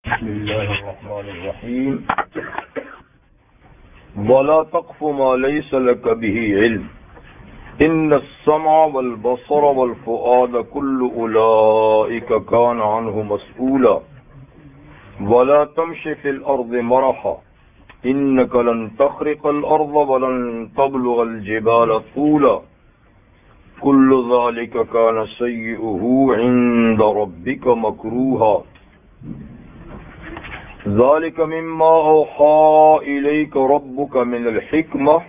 بسم الله الرحمن الرحيم ولا تقف ما ليس لك به علم إن السمع والبصر والفؤاد كل أولئك كان عنه مسؤولا ولا تمشي في الأرض مرحا إنك لن تخرق الأرض ولن تبلغ الجبال طولا كل ذلك كان سيئه عند ربك مكروها ذلك مما أوحى إليك ربك من الحكمة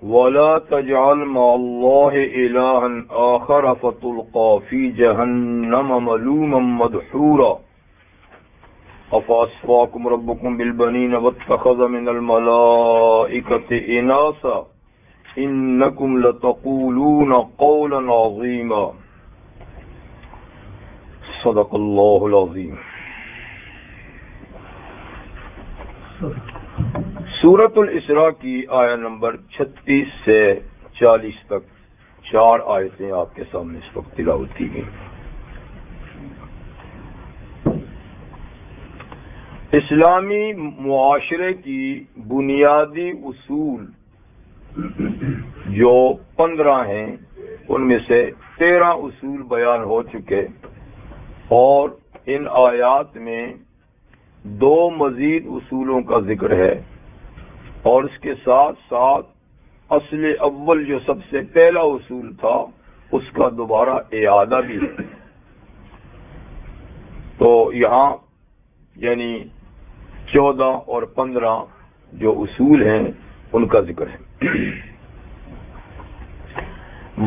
ولا تجعل مع الله إلها آخر فتلقى في جهنم ملوما مدحورا أفأصفاكم ربكم بالبنين واتخذ من الملائكة إناثا إنكم لتقولون قولا عظيما صدق الله العظيم. سورۃ الاسراء کی آیت نمبر 36 سے 40 تک 4 آیتیں آپ کے سامنے اس وقت تلاوت کی گئی. اسلامی معاشرے کی بنیادی اصول جو 15 ہیں ان میں سے 13 اصول بیان ہو چکے اور ان آیات میں 2 مزید اصولوں کا ذکر ہے اور اس کے ساتھ ساتھ اصل اول جو سب سے پہلا اصول تھا اس کا دوبارہ اعادہ بھی ہے. تو یہاں یعنی 14 اور 15 جو اصول ہیں ان کا ذکر ہے.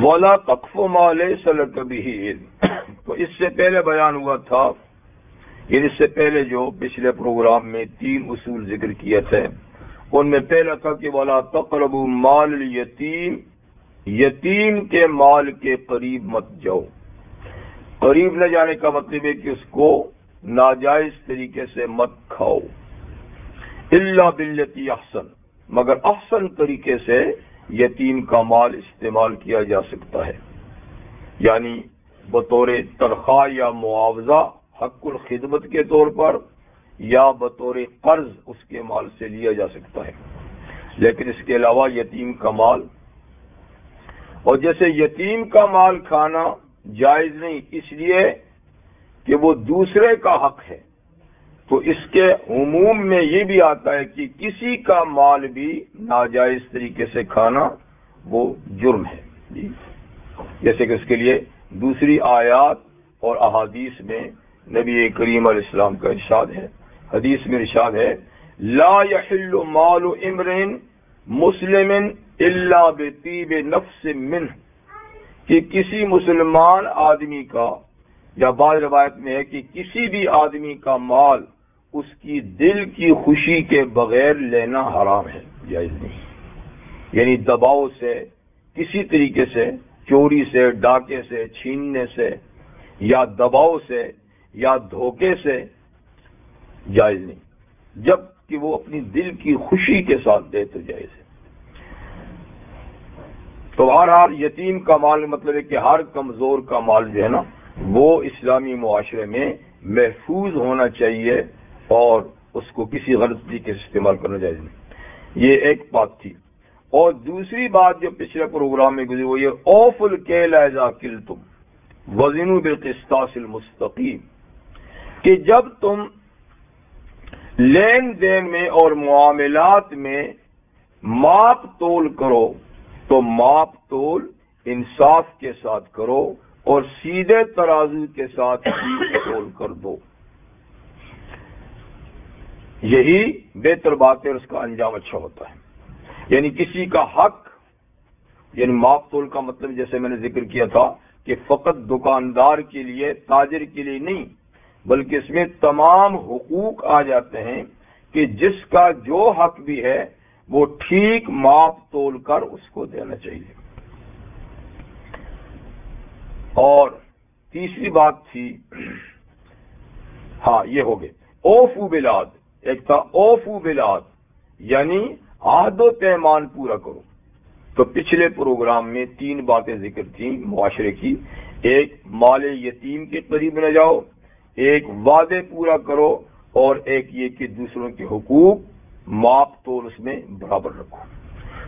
وَلَا تَقْفُ مَا لَيْسَ لَكَ بِهِ عِلْمٌ. تو اس سے پہلے بیان ہوا تھا، اس سے پہلے جو پچھلے پروگرام میں 3 اصول ذکر کیے تھے ان میں پہلا تھا کہ وَلَا تَقْرَبُوا مَالَ الْيَتِيمِ، یتیم کے مال کے قریب مت جاؤ. قریب نہ جانے کا مطلب ہے کہ اس کو ناجائز طریقے سے مت کھاؤ. الا باللتی احسن، مگر احسن طریقے سے یتیم کا مال استعمال کیا جا سکتا ہے، یعنی بطور تنخواہ یا معاوضہ حق الخدمت کے طور پر یا بطور قرض اس کے مال سے لیا جا سکتا ہے. لیکن اس کے علاوہ یتیم کا مال، اور جیسے یتیم کا مال کھانا جائز نہیں اس لیے کہ وہ دوسرے کا حق ہے، تو اس کے عموم میں یہ بھی آتا ہے کہ کسی کا مال بھی ناجائز طریقے سے کھانا وہ جرم ہے. جیسے کہ اس کے لیے دوسری آیات اور احادیث میں نبی کریم علیہ السلام کا ارشاد ہے، حدیث میں ارشاد ہے لا يحل مال امرئ مسلم الا بطیب نفس منه، کہ کسی مسلمان آدمی کا، یا بعض روایت میں ہے کہ کسی بھی آدمی کا مال اس کی دل کی خوشی کے بغیر لینا حرام ہے، جائز نہیں. یعنی دباؤ سے، کسی طریقے سے، چوری سے، ڈاکے سے، چھیننے سے، یا دباؤ سے یا دھوکے سے جائز نہیں. جب کہ وہ اپنی دل کی خوشی کے ساتھ دے تو جائز ہے. تو بہرحال یتیم کا مال مطلب ہے کہ ہر کمزور کا مال جو ہے نا وہ اسلامی معاشرے میں محفوظ ہونا چاہیے اور اس کو کسی غلط طریقے سے استعمال کرنا جائز نہیں. یہ ایک بات تھی. اور دوسری بات جو پچھلے پروگرام میں گزری وہ یہ اوفوا الکیل اذا کلتم وزنوا بالقسطاس المستقیم، کہ جب تم لین دین میں اور معاملات میں ماپ تول کرو تو ماپ تول انصاف کے ساتھ کرو اور سیدھے ترازو کے ساتھ تول کر دو. یہی بہتر بات ہے اور اس کا انجام اچھا ہوتا ہے. یعنی کسی کا حق، یعنی ماپ تول کا مطلب جیسے میں نے ذکر کیا تھا کہ فقط دکاندار کے لیے، تاجر کے لیے نہیں، بلکہ اس میں تمام حقوق آ جاتے ہیں کہ جس کا جو حق بھی ہے وہ ٹھیک ماپ تول کر اس کو دینا چاہیے. اور تیسری بات تھی، ہاں یہ ہو گئے اوفو بالعہد. ایک تھا اوفو بالعہد یعنی عہد و پیمان پورا کرو. تو پچھلے پروگرام میں 3 باتیں ذکر تھیں معاشرے کی. ایک، مال یتیم کے قریب نہ جاؤ. ایک، وعدے پورا کرو. اور ایک یہ کہ دوسروں کے حقوق ماپ تول اس میں برابر رکھو۔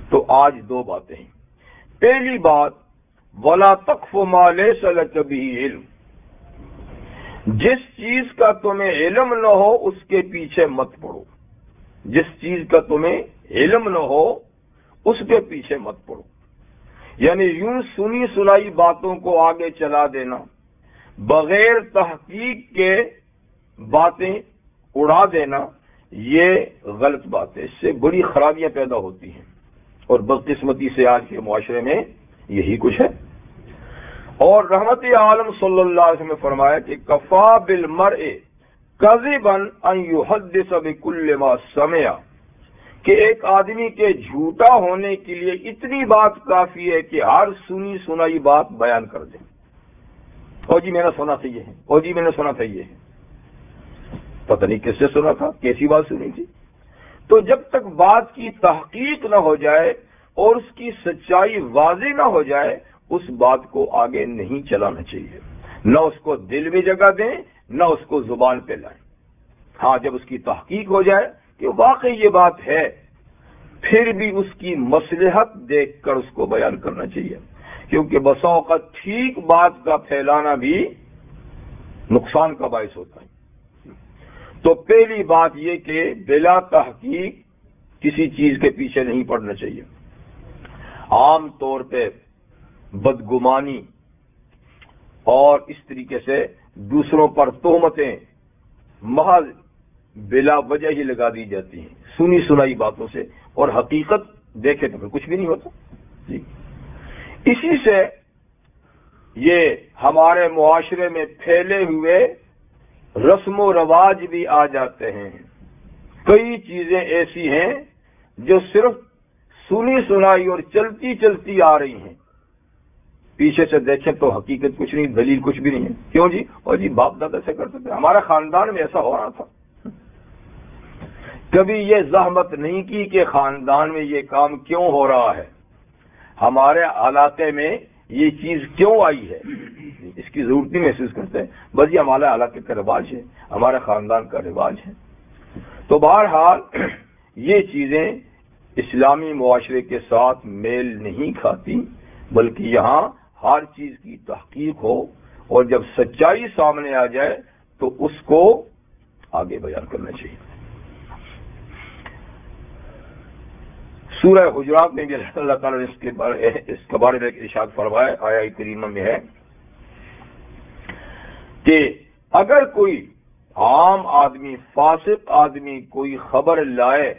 تو آج دو باتیں ہیں۔ پہلی بات، وَلَا تَقْفُ مَا لَيْسَ لَكَ بِهِ عِلْمٌ، جس چیز کا تمہیں علم نہ ہو اس کے پیچھے مت پڑو۔ جس چیز کا تمہیں علم نہ ہو اس کے پیچھے مت پڑو، یعنی یوں سنی سنائی باتوں کو آگے چلا دینا، بغیر تحقیق کے باتیں اڑا دینا، یہ غلط بات ہے۔ اس سے بڑی خرابیاں پیدا ہوتی ہیں، اور بدقسمتی سے آج کے معاشرے میں یہی کچھ ہے۔ اور رحمت عالم صلی اللہ علیہ وسلم نے فرمایا کہ کفا بالمرء کذبا ان یحدث بکل ما سمع، کہ ایک آدمی کے جھوٹا ہونے کے لیے اتنی بات کافی ہے کہ ہر سنی سنائی بات بیان کر دے۔ او جی میں نے سنا تھا یہ ہے، او جی میں نے سنا تھا یہ ہے، پتہ نہیں کس سے سنا تھا، کیسی بات سنی تھی۔ تو جب تک بات کی تحقیق نہ ہو جائے اور اس کی سچائی واضح نہ ہو جائے، اس بات کو آگے نہیں چلانا چاہیے، نہ اس کو دل میں جگہ دیں نہ اس کو زبان پہ لائیں۔ ہاں جب اس کی تحقیق ہو جائے کہ واقعی یہ بات ہے، پھر بھی اس کی مصلحت دیکھ کر اس کو بیان کرنا چاہیے، کیونکہ بسا اوقات ٹھیک بات کا پھیلانا بھی نقصان کا باعث ہوتا ہے۔ تو پہلی بات یہ کہ بلا تحقیق کسی چیز کے پیچھے نہیں پڑنا چاہیے۔ عام طور پہ بدگمانی اور اس طریقے سے دوسروں پر تہمتیں محض بلا وجہ ہی لگا دی جاتی ہیں سنی سنائی باتوں سے، اور حقیقت دیکھے تو پھر کچھ بھی نہیں ہوتا جی۔ اسی سے یہ ہمارے معاشرے میں پھیلے ہوئے رسم و رواج بھی آ جاتے ہیں۔ کئی چیزیں ایسی ہیں جو صرف سنی سنائی اور چلتی چلتی آ رہی ہیں، پیچھے سے دیکھیں تو حقیقت کچھ نہیں، دلیل کچھ بھی نہیں ہے۔ کیوں جی؟ اور جی باپ دادا سے کرتے تھے، ہمارے خاندان میں ایسا ہو رہا تھا۔ کبھی یہ زحمت نہیں کی کہ خاندان میں یہ کام کیوں ہو رہا ہے، ہمارے علاقے میں یہ چیز کیوں آئی ہے، اس کی ضرورت نہیں محسوس کرتے، بس یہ ہمارے علاقے کا رواج ہے، ہمارے خاندان کا رواج ہے۔ تو بہرحال یہ چیزیں اسلامی معاشرے کے ساتھ میل نہیں کھاتی، بلکہ یہاں ہر چیز کی تحقیق ہو، اور جب سچائی سامنے آ جائے تو اس کو آگے بیان کرنا چاہیے۔ سورہ حجرات میں بھی اللہ تعالیٰ نے اس کے بارے میں ارشاد فرمایا، آیہ کریمہ میں ہے کہ اگر کوئی عام آدمی، فاسق آدمی کوئی خبر لائے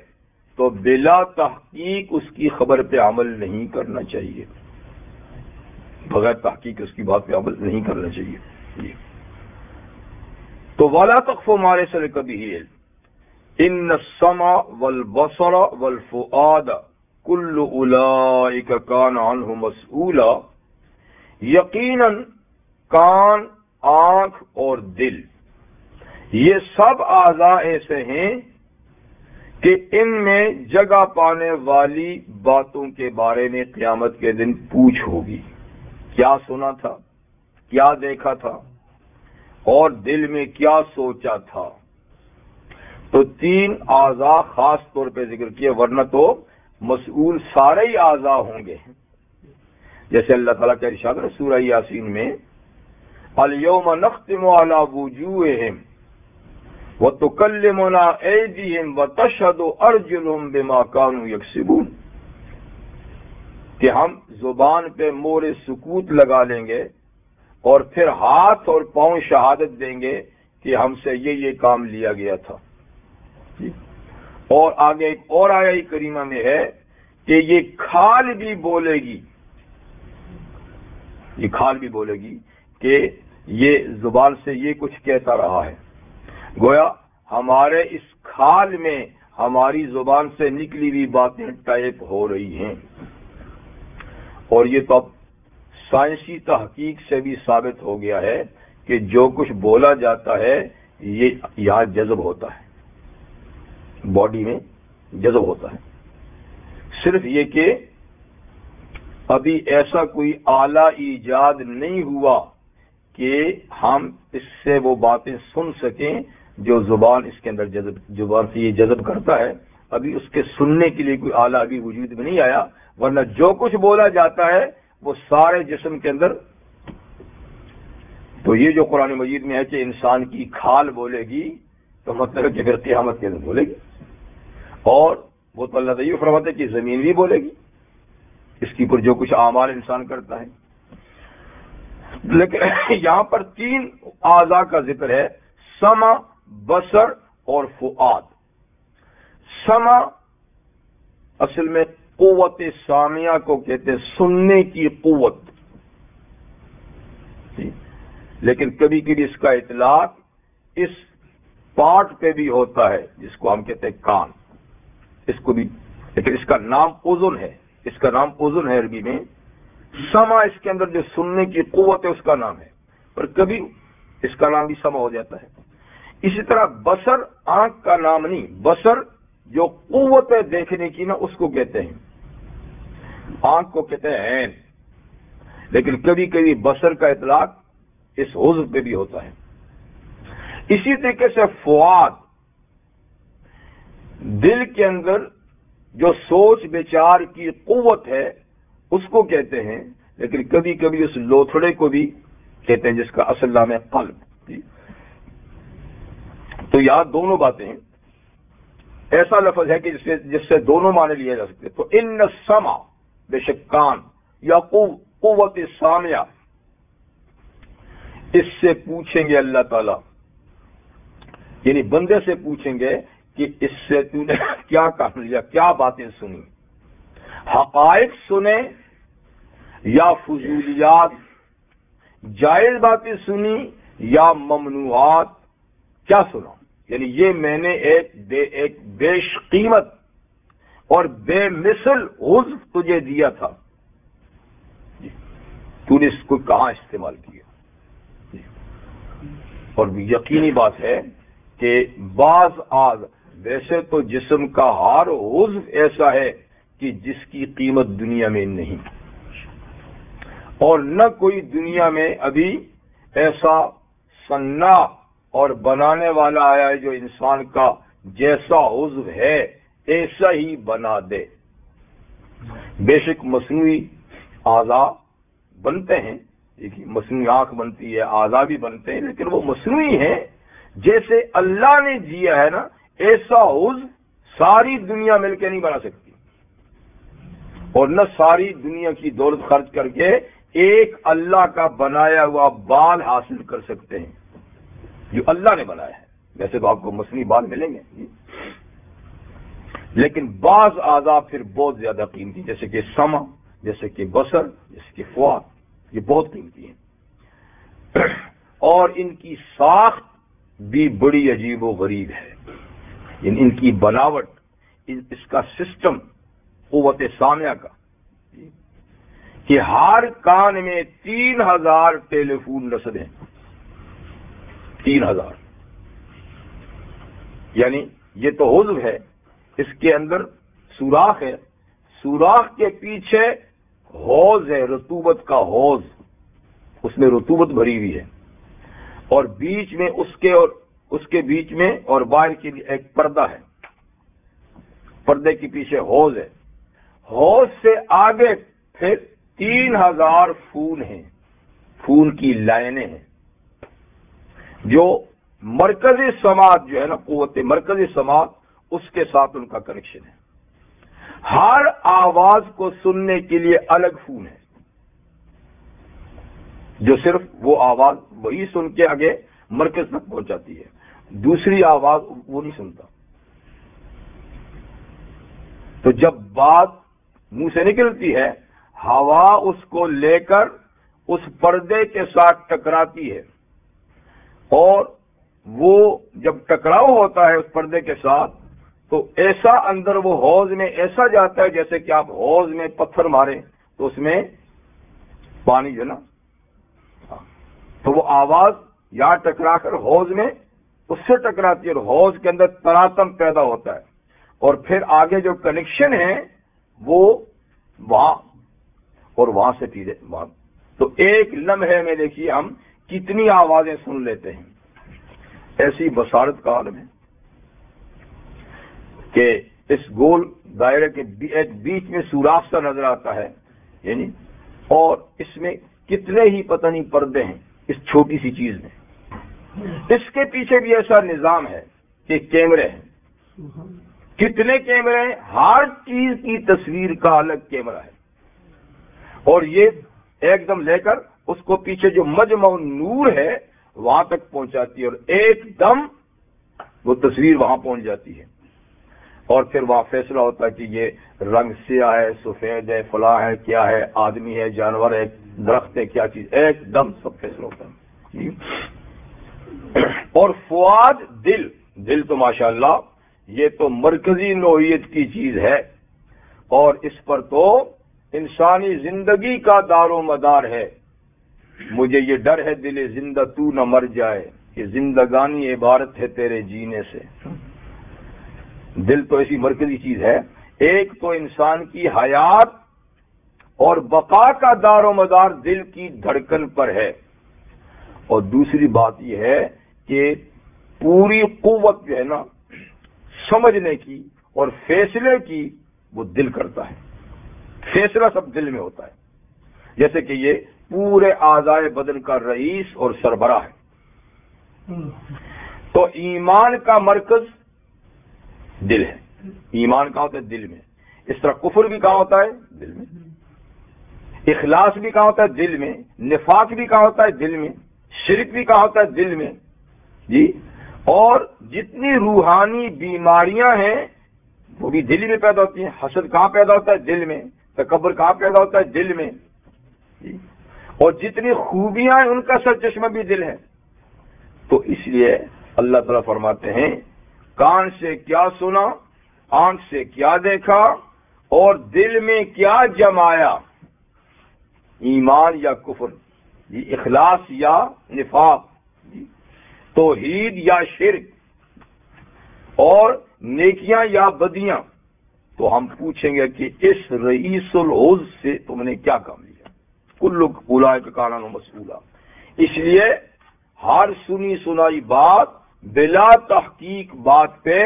تو بلا تحقیق اس کی خبر پہ عمل نہیں کرنا چاہیے، بغیر تحقیق اس کی بات پہ عمل نہیں کرنا چاہیے۔ تو وَلَا تَقْفُ مَا لَيْسَ لَكَ بِهِ عِلْمٌ إِنَّ السَّمْعَ وَالْبَصَرَ وَالْفُؤَادَ كُلُّ أُولَٰئِكَ كَانَ عَنْهُ مَسْئُولًا، یقیناً کان، آنکھ اور دل یہ سب اعضاء ایسے ہیں کہ ان میں جگہ پانے والی باتوں کے بارے میں قیامت کے دن پوچھ ہوگی۔ کیا سنا تھا، کیا دیکھا تھا، اور دل میں کیا سوچا تھا۔ تو تین اعضاء خاص طور پہ ذکر کیے، ورنہ تو مسئول سارے ہی اعضاء ہوں گے، جیسے اللہ تعالیٰ کا ارشاد ہے سورہ یاسین میں، اليوم نختم على وجوہہم وتکلمنا ایدیہم وتشہد ارجلہم بما کانوا یکسبون، کہ ہم زبان پہ مور سکوت لگا لیں گے اور پھر ہاتھ اور پاؤں شہادت دیں گے کہ ہم سے یہ کام لیا گیا تھا۔ اور آگے ایک اور آیہ کریمہ میں ہے کہ یہ کھال بھی بولے گی، یہ کھال بھی بولے گی کہ یہ زبان سے یہ کچھ کہتا رہا ہے، گویا ہمارے اس کھال میں ہماری زبان سے نکلی ہوئی باتیں ٹائپ ہو رہی ہیں۔ اور یہ تو اب سائنسی تحقیق سے بھی ثابت ہو گیا ہے کہ جو کچھ بولا جاتا ہے یہ یہاں جذب ہوتا ہے، باڈی میں جذب ہوتا ہے۔ صرف یہ کہ ابھی ایسا کوئی آلہ ایجاد نہیں ہوا کہ ہم اس سے وہ باتیں سن سکیں جو زبان اس کے اندر زبان سے یہ جذب کرتا ہے، ابھی اس کے سننے کے لیے کوئی آلہ ابھی وجود میں نہیں آیا، ورنہ جو کچھ بولا جاتا ہے وہ سارے جسم کے اندر. تو یہ جو قرآن مجید میں ہے کہ انسان کی کھال بولے گی، تو مطلب ہے کہ پھر قیامت کے اندر بولے گی. اور وہ تو اللہ تعالیٰ فرماتے کہ زمین بھی بولے گی اس کی پر جو کچھ اعمال انسان کرتا ہے. لیکن یہاں پر 3 اعضاء کا ذکر ہے، سمع، بصر اور فؤاد. سمع اصل میں قوت سامعہ کو کہتے ہیں، سننے کی قوت. لیکن کبھی کبھی اس کا اطلاق اس پارٹ پہ بھی ہوتا ہے جس کو ہم کہتے ہیں کان، اس کو بھی، لیکن اس کا نام اذن ہے. اس کا نام اذن ہے عربی میں. سمع اس کے اندر جو سننے کی قوت ہے اس کا نام ہے، پر کبھی اس کا نام بھی سمع ہو جاتا ہے. اسی طرح بصر آنکھ کا نام نہیں، بصر جو قوت ہے دیکھنے کی نا اس کو کہتے ہیں. آنکھ کو کہتے ہیں عین، لیکن کبھی کبھی بصر کا اطلاق اس عضو پہ بھی ہوتا ہے. اسی طریقے سے فؤاد دل کے اندر جو سوچ بچار کی قوت ہے اس کو کہتے ہیں، لیکن کبھی کبھی اس لوتھڑے کو بھی کہتے ہیں جس کا اصل نام ہے قلب. تو یہاں دونوں باتیں ہیں. ایسا لفظ ہے کہ جس سے دونوں معنی لیے جا سکتے. تو ان السمع بے شک کان یا قوت سامعہ، اس سے پوچھیں گے اللہ تعالی، یعنی بندے سے پوچھیں گے کہ اس سے تو نے کیا کام لیا، کیا باتیں سنی، حقائق سنے یا فضولیات، جائز باتیں سنی یا ممنوعات، کیا سنا. یعنی یہ میں نے ایک بیش قیمت اور بے مثل عضو تجھے دیا تھا، تو نے اس کو کہاں استعمال کیا. اور یقینی بات ہے کہ بعض ویسے تو جسم کا ہر عضو ایسا ہے کہ جس کی قیمت دنیا میں نہیں، اور نہ کوئی دنیا میں ابھی ایسا صنع اور بنانے والا آیا ہے جو انسان کا جیسا عضو ہے ایسا ہی بنا دے. بے شک مصنوعی اعضاء بنتے ہیں، مصنوعی آنکھ بنتی ہے، اعضاء بھی بنتے ہیں، لیکن وہ مصنوعی ہیں. جیسے اللہ نے دیا ہے نا ایسا عضو ساری دنیا مل کے نہیں بنا سکتی، اور نہ ساری دنیا کی دولت خرچ کر کے ایک اللہ کا بنایا ہوا بال حاصل کر سکتے ہیں جو اللہ نے بنایا ہے. ویسے تو آپ کو مصنوعی بال ملیں گے، لیکن بعض اعضاء پھر بہت زیادہ قیمتی، جیسے کہ سمع، جیسے کہ بصر، جیسے کہ فؤاد، یہ بہت قیمتی ہیں. اور ان کی ساخت بھی بڑی عجیب و غریب ہے. ان کی بناوٹ، اس کا سسٹم قوت سامعہ کا، کہ ہر کان میں 3000 ٹیلی فون نصب ہیں. 3000، یعنی یہ تو عضو ہے، اس کے اندر سوراخ ہے، سوراخ کے پیچھے حوض ہے، رطوبت کا حوض، اس میں رطوبت بھری ہوئی ہے، اور بیچ میں اس کے بیچ میں اور باہر کے لیے ایک پردہ ہے، پردے کے پیچھے حوض ہے. حوض سے آگے پھر 3000 فون ہیں، فون کی لائنیں ہیں، جو مرکزی سماعت جو ہے نا، قوت مرکزی سماعت، اس کے ساتھ ان کا کنیکشن ہے. ہر آواز کو سننے کے لیے الگ فون ہے، جو صرف وہ آواز وہی سن کے آگے مرکز تک پہنچاتی ہے، دوسری آواز وہ نہیں سنتا. تو جب بات منہ سے نکلتی ہے، ہوا اس کو لے کر اس پردے کے ساتھ ٹکراتی ہے، اور وہ جب ٹکراؤ ہوتا ہے اس پردے کے ساتھ تو ایسا اندر وہ حوض میں ایسا جاتا ہے جیسے کہ آپ حوض میں پتھر ماریں تو اس میں پانی جو نا، تو وہ آواز یا ٹکرا کر حوض میں اس سے ٹکراتی ہے اور حوض کے اندر تناتم پیدا ہوتا ہے، اور پھر آگے جو کنیکشن ہے وہ وہاں اور وہاں سے پیدے وہاں. تو ایک لمحے میں دیکھیے ہم کتنی آوازیں سن لیتے ہیں. ایسی بصارت کا عالم ہے کہ اس گول دائرے کے ایک بیچ میں سوراخ سا نظر آتا ہے، یعنی اور اس میں کتنے ہی پتہ نہیں پردے ہیں اس چھوٹی سی چیز میں. اس کے پیچھے بھی ایسا نظام ہے کہ کیمرے ہیں. کتنے کیمرے ہیں؟ ہر چیز کی تصویر کا الگ کیمرہ ہے، اور یہ ایک دم لے کر اس کو پیچھے جو مجمع نور ہے وہاں تک پہنچاتی ہے، اور ایک دم وہ تصویر وہاں پہنچ جاتی ہے، اور پھر وہاں فیصلہ ہوتا ہے کہ یہ رنگ سیاہ ہے، سفید ہے، فلاں ہے، کیا ہے، آدمی ہے، جانور ہے، درخت ہے، کیا چیز، ایک دم سب فیصلہ ہوتا ہے. اور فؤاد، دل تو ماشاءاللہ یہ تو مرکزی نوعیت کی چیز ہے، اور اس پر تو انسانی زندگی کا دار و مدار ہے. مجھے یہ ڈر ہے دل زندہ تو نہ مر جائے، کہ زندگانی عبارت ہے تیرے جینے سے. دل تو ایسی مرکزی چیز ہے، ایک تو انسان کی حیات اور بقا کا دار و مدار دل کی دھڑکن پر ہے، اور دوسری بات یہ ہے کہ پوری قوت جو ہے نا سمجھنے کی اور فیصلے کی وہ دل کرتا ہے. فیصلہ سب دل میں ہوتا ہے، جیسے کہ یہ پورے اعضائے بدن کا رئیس اور سربراہ ہے. تو ایمان کا مرکز دل ہے. ایمان کہاں ہوتا ہے؟ دل میں. اس طرح کفر بھی کہاں ہوتا ہے؟ دل میں. اخلاص بھی کہاں ہوتا ہے؟ دل میں. نفاق بھی کہاں ہوتا ہے؟ دل میں. شرک بھی کہاں ہوتا ہے؟ دل میں. جی، اور جتنی روحانی بیماریاں ہیں وہ بھی دل میں پیدا ہوتی ہیں. حسد کہاں پیدا ہوتا ہے؟ دل میں. تکبر کہاں پیدا ہوتا ہے؟ دل میں. جی، اور جتنی خوبیاں ہیں ان کا سرچشمہ بھی دل ہے. تو اس لیے اللہ تعالیٰ فرماتے ہیں کان سے کیا سنا، آنکھ سے کیا دیکھا، اور دل میں کیا جمایا، ایمان یا کفر، جی، اخلاص یا نفاق، جی، توحید یا شرک، اور نیکیاں یا بدیاں. تو ہم پوچھیں گے کہ اس رئیس العز سے تم نے کیا کام لیا؟ کل اولئک کان عنہ مسئولا. اس لیے ہر سنی سنائی بات بلا تحقیق بات پہ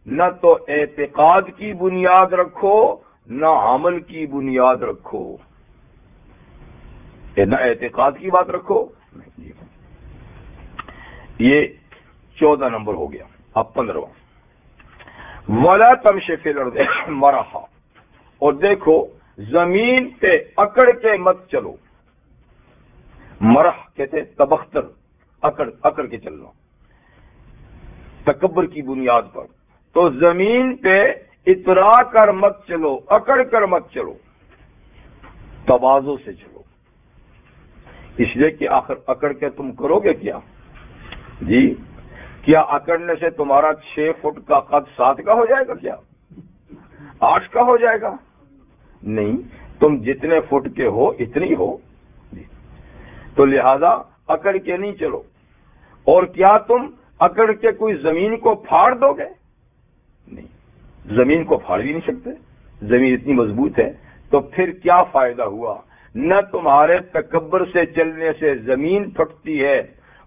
نہ تو اعتقاد کی بنیاد رکھو نہ عمل کی بنیاد رکھو. نہ اعتقاد کی بات رکھو. یہ 14 نمبر ہو گیا. اب 15واں، وَلَا تَمْشِ فِي الْأَرْضِ مَرَحًا، اور دیکھو زمین پہ اکڑ کے مت چلو. مرح کہتے تبختر، اکڑ کے چلنا، تکبر کی بنیاد پر. تو زمین پہ اترا کر مت چلو، اکڑ کر مت چلو، تواضع سے چلو. اس لیے کہ آخر اکڑ کے تم کرو گے کیا؟ جی، کیا اکڑنے سے تمہارا 6 فٹ کا قد 7 کا ہو جائے گا؟ کیا 8 کا ہو جائے گا؟ نہیں، تم جتنے فٹ کے ہو اتنی ہو. تو لہذا اکڑ کے نہیں چلو. اور کیا تم اکڑ کے کوئی زمین کو پھاڑ دو گے؟ نہیں، زمین کو پھاڑ بھی نہیں سکتے، زمین اتنی مضبوط ہے. تو پھر کیا فائدہ ہوا؟ نہ تمہارے تکبر سے چلنے سے زمین پھٹتی ہے،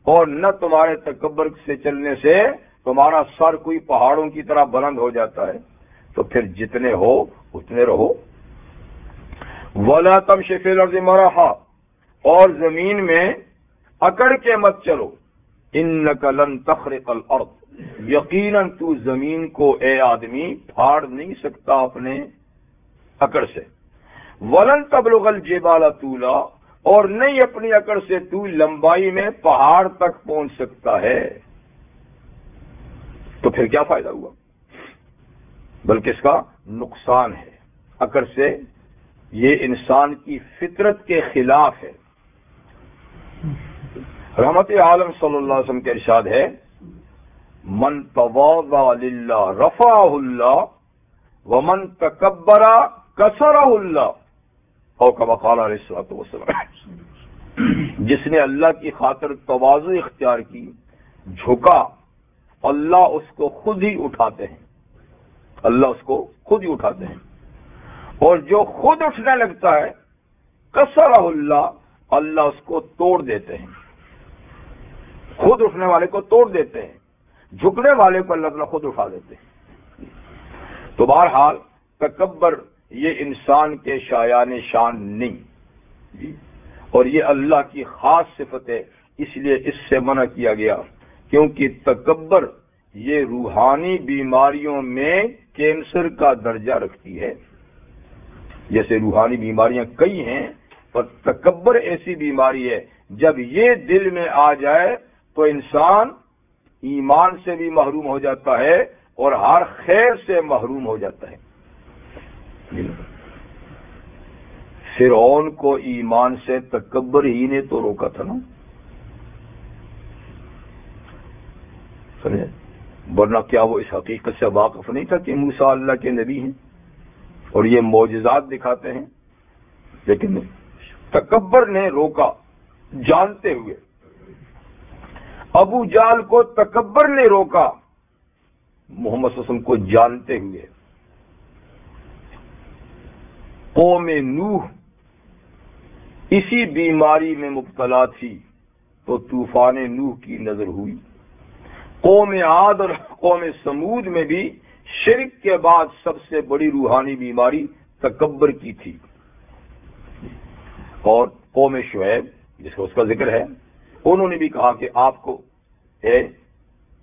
اور نہ تمہارے تکبر سے چلنے سے تمہارا سر کوئی پہاڑوں کی طرح بلند ہو جاتا ہے. تو پھر جتنے ہو اتنے رہو. وَلَا تَمْشِ فِي الْأَرْضِ مَرَحًا، اور زمین میں اکڑ کے مت چلو. إِنَّكَ لَن تَخْرِقَ الْأَرْض، یقیناً تو زمین کو اے آدمی پھاڑ نہیں سکتا اپنے اکڑ سے. وَلَن تَبْلُغَ الْجِبَالَ طُولًا، اور نہیں اپنی اکڑ سے تو لمبائی میں پہاڑ تک پہنچ سکتا ہے. تو پھر کیا فائدہ ہوا؟ بلکہ اس کا نقصان ہے. اکڑ سے یہ انسان کی فطرت کے خلاف ہے. رحمت عالم صلی اللہ علیہ وسلم کے ارشاد ہے من تواضع للہ رفعہ اللہ ومن تکبر کسرہ اللہ، او کما قال علیہ الصلوۃ والسلام. جس نے اللہ کی خاطر تواضع اختیار کی، جھکا، اللہ اس کو خود ہی اٹھاتے ہیں. اللہ اس کو خود ہی اٹھاتے ہیں. اور جو خود اٹھنے لگتا ہے کسرہ اللہ، اللہ اس کو توڑ دیتے ہیں. خود اٹھنے والے کو توڑ دیتے ہیں. جھکنے والے کو اللہ تعالیٰ خود اٹھا دیتے ہیں۔ تو بہرحال تکبر یہ انسان کے شایان شان نہیں، اور یہ اللہ کی خاص صفت ہے، اس لیے اس سے منع کیا گیا، کیونکہ تکبر یہ روحانی بیماریوں میں کینسر کا درجہ رکھتی ہے۔ جیسے روحانی بیماریاں کئی ہیں، پر تکبر ایسی بیماری ہے جب یہ دل میں آ جائے تو انسان ایمان سے بھی محروم ہو جاتا ہے اور ہر خیر سے محروم ہو جاتا ہے۔ فرعون کو ایمان سے تکبر ہی نے تو روکا تھا نا، سمجھے؟ ورنہ کیا وہ اس حقیقت سے واقف نہیں تھا کہ موسیٰ اللہ کے نبی ہیں اور یہ معجزات دکھاتے ہیں؟ لیکن تکبر نے روکا، جانتے ہوئے۔ ابو جہل کو تکبر نے روکا، محمد صلی اللہ علیہ وسلم کو جانتے ہوئے۔ قوم نوح اسی بیماری میں مبتلا تھی تو طوفان نوح کی نظر ہوئی۔ قوم عاد اور قوم سمود میں بھی شرک کے بعد سب سے بڑی روحانی بیماری تکبر کی تھی۔ اور قوم شعیب جس کو اس کا ذکر ہے، انہوں نے بھی کہا کہ آپ کو اے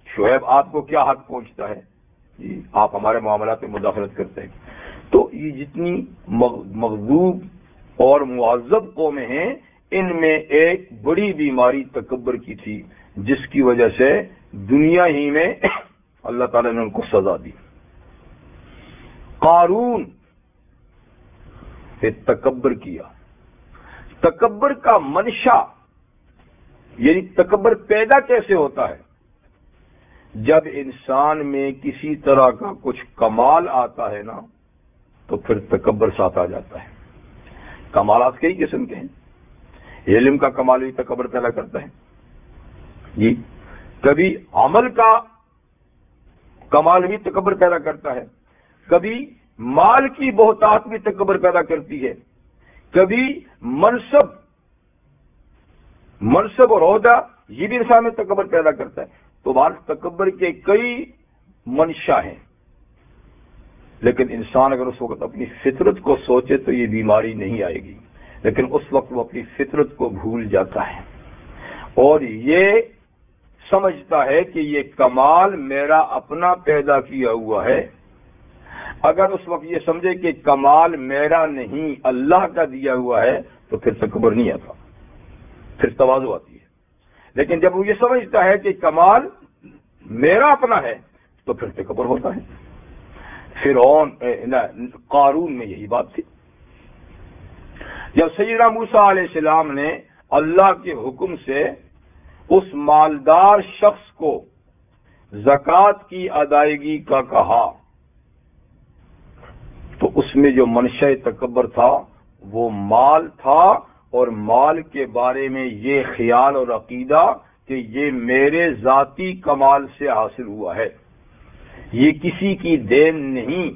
شعیب آپ کو کیا حق پہنچتا ہے، جی آپ ہمارے معاملات میں مداخلت کرتے ہیں۔ تو یہ جتنی مغضوب اور معذب قومیں ہیں، ان میں ایک بڑی بیماری تکبر کی تھی، جس کی وجہ سے دنیا ہی میں اللہ تعالیٰ نے ان کو سزا دی۔ قارون نے تکبر کیا۔ تکبر کا منشا یعنی تکبر پیدا کیسے ہوتا ہے؟ جب انسان میں کسی طرح کا کچھ کمال آتا ہے نا تو پھر تکبر ساتھ آ جاتا ہے۔ کمالات کئی قسم کے ہیں، علم کا کمال بھی تکبر پیدا کرتا ہے، جی کبھی عمل کا کمال بھی تکبر پیدا کرتا ہے، کبھی مال کی بہتات بھی تکبر پیدا کرتی ہے، کبھی منصب اور عہدہ یہ بھی انسان میں تکبر پیدا کرتا ہے۔ تو بات تکبر کے کئی منشا ہیں، لیکن انسان اگر اس وقت اپنی فطرت کو سوچے تو یہ بیماری نہیں آئے گی، لیکن اس وقت وہ اپنی فطرت کو بھول جاتا ہے اور یہ سمجھتا ہے کہ یہ کمال میرا اپنا پیدا کیا ہوا ہے۔ اگر اس وقت یہ سمجھے کہ کمال میرا نہیں اللہ کا دیا ہوا ہے تو پھر تکبر نہیں آتا، پھر تواضع آتی ہے۔ لیکن جب وہ یہ سمجھتا ہے کہ کمال میرا اپنا ہے تو پھر تکبر ہوتا ہے۔ فرعون قارون میں یہی بات تھی۔ جب سیدنا موسیٰ علیہ السلام نے اللہ کے حکم سے اس مالدار شخص کو زکوٰۃ کی ادائیگی کا کہا تو اس میں جو منشأ تکبر تھا وہ مال تھا، اور مال کے بارے میں یہ خیال اور عقیدہ کہ یہ میرے ذاتی کمال سے حاصل ہوا ہے، یہ کسی کی دین نہیں،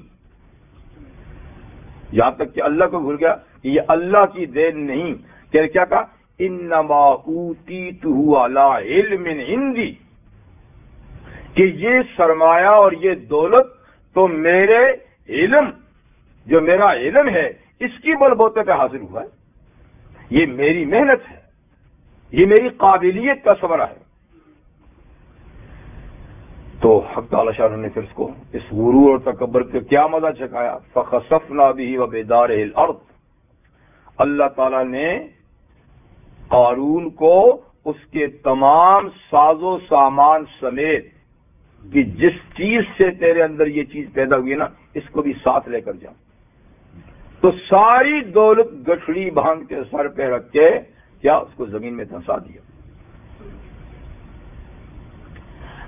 یہاں تک کہ اللہ کو بھول گیا کہ یہ اللہ کی دین نہیں۔ کیا کہا؟ انما اوتیتہ علی علم عندی، کہ یہ سرمایہ اور یہ دولت تو میرے علم، جو میرا علم ہے اس کی بل بوتے پہ حاصل ہوا ہے، یہ میری محنت ہے، یہ میری قابلیت کا ثمرہ ہے۔ تو حق تعالی شاہ نے پھر اس کو اس غرور اور تکبر کے کیا مزہ چکھایا، فخسفنا بہ وبدارہ الارض، اللہ تعالی نے قارون کو اس کے تمام ساز و سامان سمیت کہ جس چیز سے تیرے اندر یہ چیز پیدا ہوئی نا اس کو بھی ساتھ لے کر جا، تو ساری دولت گٹھڑی باندھ کے سر پہ رکھ کے کیا اس کو زمین میں دھنسا دیا۔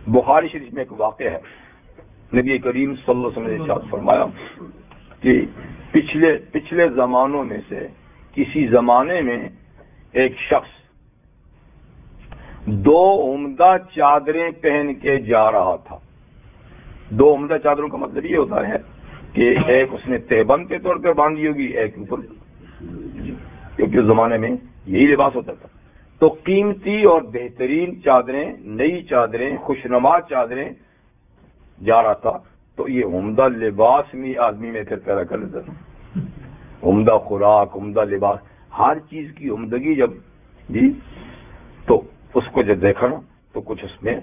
بخاری شریف میں ایک واقعہ ہے، نبی کریم صلی اللہ علیہ وسلم نے ارشاد فرمایا کہ پچھلے زمانوں میں سے کسی زمانے میں ایک شخص 2 عمدہ چادریں پہن کے جا رہا تھا۔ 2 عمدہ چادروں کا مطلب یہ ہوتا ہے کہ ایک اس نے تہبند کے طور پہ باندھی ہوگی، ایک اوپر، کیونکہ اس زمانے میں یہی لباس ہوتا تھا۔ تو قیمتی اور بہترین چادریں، نئی چادریں، خوشنما چادریں جا رہا تھا، تو یہ عمدہ لباس بھی آدمی میں پھر پیدا کر لیتا تھا. عمدہ خوراک، عمدہ لباس، ہر چیز کی عمدگی جب جی، تو اس کو جب دیکھا نا تو کچھ اس میں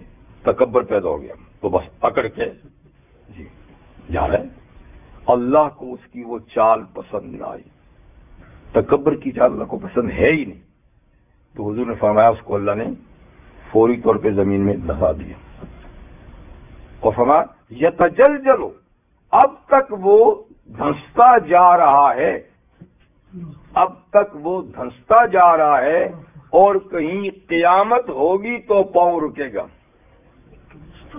تکبر پیدا ہو گیا، تو بس اکڑ کے جی جا رہا ہے. اللہ کو اس کی وہ چال پسند نہ آئی، تکبر کی چال اللہ کو پسند ہے ہی نہیں. تو حضور نے فرمایا اس کو اللہ نے فوری طور پہ زمین میں دبا دیا اور فرمایا یتجلجل، اب تک وہ دھنستا جا رہا ہے، اب تک وہ دھنستا جا رہا ہے، اور کہیں قیامت ہوگی تو پاؤں رکے گا.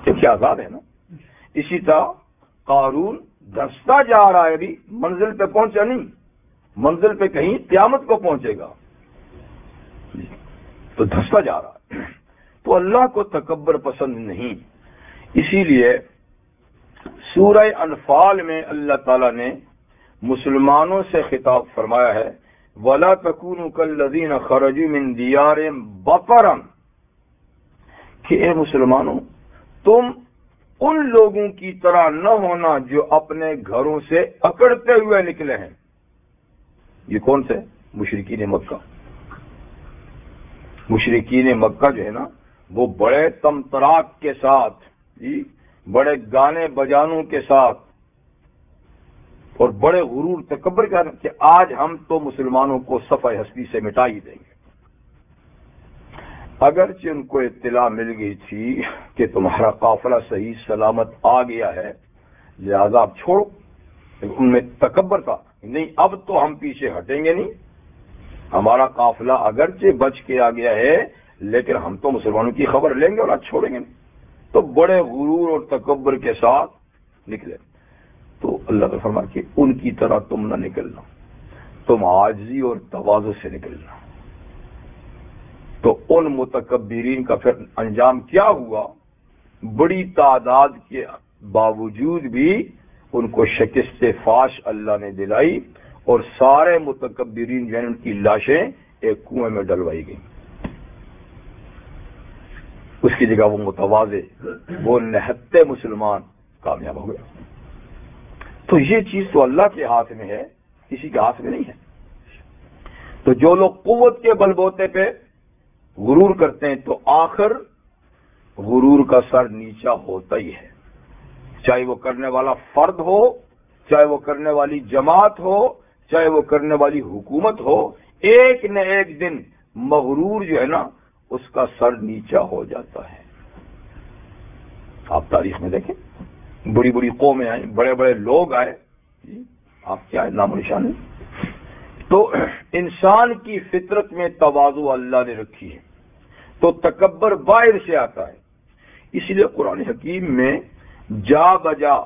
کیا آزاد ہے نا. اسی طرح قارون دھنستا جا رہا ہے، ابھی منزل پہ پہنچا نہیں، منزل پہ کہیں قیامت کو پہنچے گا، تو دھنستا جا رہا ہے. تو اللہ کو تکبر پسند نہیں. اسی لیے سورہ انفال میں اللہ تعالیٰ نے مسلمانوں سے خطاب فرمایا ہے، وَلَا تَكُونُوا كَالَّذِينَ خَرَجُوا مِن دِيَارِهِمْ بَطَرًا، کہ اے مسلمانوں تم ان لوگوں کی طرح نہ ہونا جو اپنے گھروں سے اکڑتے ہوئے نکلے ہیں. یہ کون سے؟ مشرکین مکہ. مشرکین مکہ جو ہے نا، وہ بڑے تمطراق کے ساتھ جی، بڑے گانے بجانوں کے ساتھ اور بڑے غرور تکبر کر کہ آج ہم تو مسلمانوں کو صفحہ ہستی سے مٹا ہی دیں گے. اگرچہ ان کو اطلاع مل گئی تھی کہ تمہارا قافلہ صحیح سلامت آ گیا ہے، لہذا آپ چھوڑو. ان میں تکبر تھا، نہیں اب تو ہم پیچھے ہٹیں گے نہیں، ہمارا قافلہ اگرچہ بچ کے آ گیا ہے لیکن ہم تو مسلمانوں کی خبر لیں گے اور آج چھوڑیں گے نہیں. تو بڑے غرور اور تکبر کے ساتھ نکلے. تو اللہ نے فرمایا کہ ان کی طرح تم نہ نکلنا، تم عاجزی اور تواضع سے نکلنا. تو ان متکبرین کا پھر انجام کیا ہوا؟ بڑی تعداد کے باوجود بھی ان کو شکست فاش اللہ نے دلائی، اور سارے متکبرین جو ہیں ان کی لاشیں ایک کنویں میں ڈلوائی گئیں. اس کی جگہ وہ متواضع، وہ نہتے مسلمان کامیاب ہو گیا. تو یہ چیز تو اللہ کے ہاتھ میں ہے، کسی کے ہاتھ میں نہیں ہے. تو جو لوگ قوت کے بل بوتے پہ غرور کرتے ہیں تو آخر غرور کا سر نیچا ہوتا ہی ہے، چاہے وہ کرنے والا فرد ہو، چاہے وہ کرنے والی جماعت ہو، چاہے وہ کرنے والی حکومت ہو. ایک نہ ایک دن مغرور جو ہے نا اس کا سر نیچا ہو جاتا ہے. آپ تاریخ میں دیکھیں، بڑی بڑی قومیں آئیں، بڑے بڑے لوگ آئے، آپ کیا نام و نشان ہے. تو انسان کی فطرت میں تواضع اللہ نے رکھی ہے، تو تکبر باہر سے آتا ہے. اس لیے قرآن حکیم میں جا بجا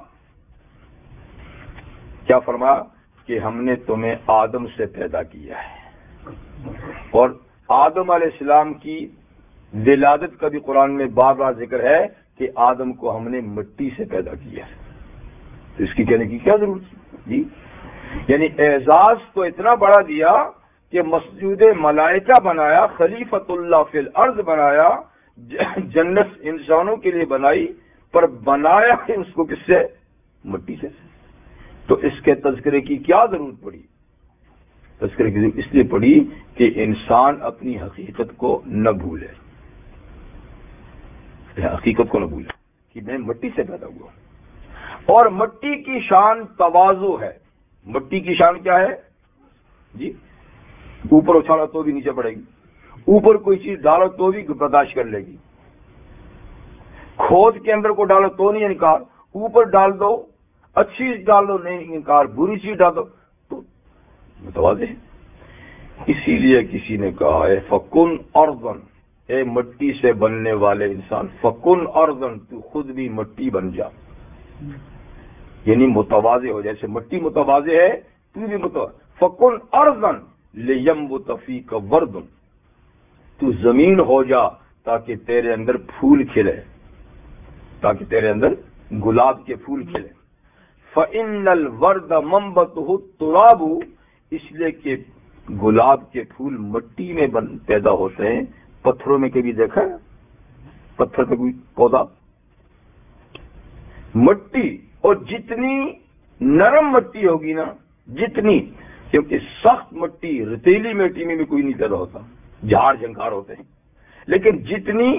کیا فرمایا کہ ہم نے تمہیں آدم سے پیدا کیا ہے، اور آدم علیہ السلام کی ولادت کا بھی قرآن میں بار بار ذکر ہے کہ آدم کو ہم نے مٹی سے پیدا کیا ہے. تو اس کی کہنے کی کیا ضرورت جی؟ یعنی اعزاز تو اتنا بڑا دیا کہ مسجود ملائکہ بنایا، خلیفۃ اللہ فی الارض بنایا، جنت انسانوں کے لیے بنائی، پر بنایا اس کو کس سے؟ مٹی سے. تو اس کے تذکرے کی کیا ضرورت پڑی؟ تذکرے کی ضرورت اس لیے پڑی کہ انسان اپنی حقیقت کو نہ بھولے، حقیقت کو نہ بھولے کہ میں مٹی سے پیدا ہوا. اور مٹی کی شان تواضع ہے. مٹی کی شان کیا ہے جی؟ اوپر اچھالا تو بھی نیچے پڑے گی، اوپر کوئی چیز ڈالو تو بھی برداشت کر لے گی، کھود کے اندر کو ڈالو تو نہیں انکار، اوپر ڈال دو اچھی چیز ڈال دو نہیں انکار، بری چیز ڈال دو تو متواضع ہے. اسی لیے کسی نے کہا ہے فکن ارضن، اے مٹی سے بننے والے انسان، فکن ارضن، تو خود بھی مٹی بن جا، یعنی متواضع ہو. جیسے مٹی متواضع ہے تو بھی متواضع. فکن ارضن لینبت فیک وردن، تو زمین ہو جا تاکہ تیرے اندر پھول کھلے، تاکہ تیرے اندر گلاب کے پھول کھلے. فإن الورد منبته التراب، اس لیے کہ گلاب کے پھول مٹی میں پیدا ہوتے ہیں، پتھروں میں کبھی دیکھا ہے؟ پتھر پہ کوئی پودا؟ مٹی، اور جتنی نرم مٹی ہوگی نا، جتنی، کیونکہ سخت مٹی، ریتیلی مٹی میں بھی کوئی نہیں پیدا ہوتا، جھاڑ جھنکار ہوتے ہیں، لیکن جتنی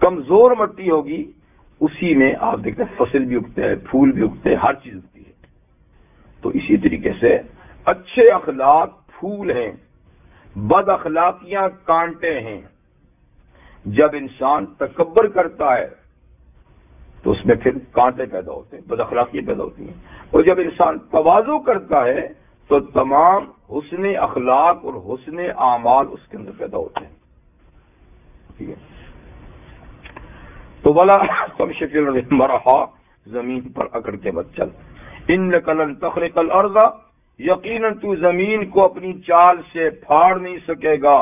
کمزور مٹی ہوگی اسی میں آپ دیکھتے ہیں فصل بھی اگتے ہیں، پھول بھی اگتے ہیں، ہر چیز اگتی ہے۔ تو اسی طریقے سے اچھے اخلاق پھول ہیں، بد اخلاقیاں کانٹے ہیں۔ جب انسان تکبر کرتا ہے تو اس میں پھر کانٹے پیدا ہوتے ہیں، بد اخلاقیاں پیدا ہوتی ہیں، اور جب انسان تواضع کرتا ہے تو تمام حسن اخلاق اور حسن اعمال اس کے اندر پیدا ہوتے ہیں۔ ٹھیک ہے، تو بلا تم شکل مرحا، زمین پر اکڑ کے مت چل، انک لن تخرق الارض، یقیناً تو زمین کو اپنی چال سے پھاڑ نہیں سکے گا،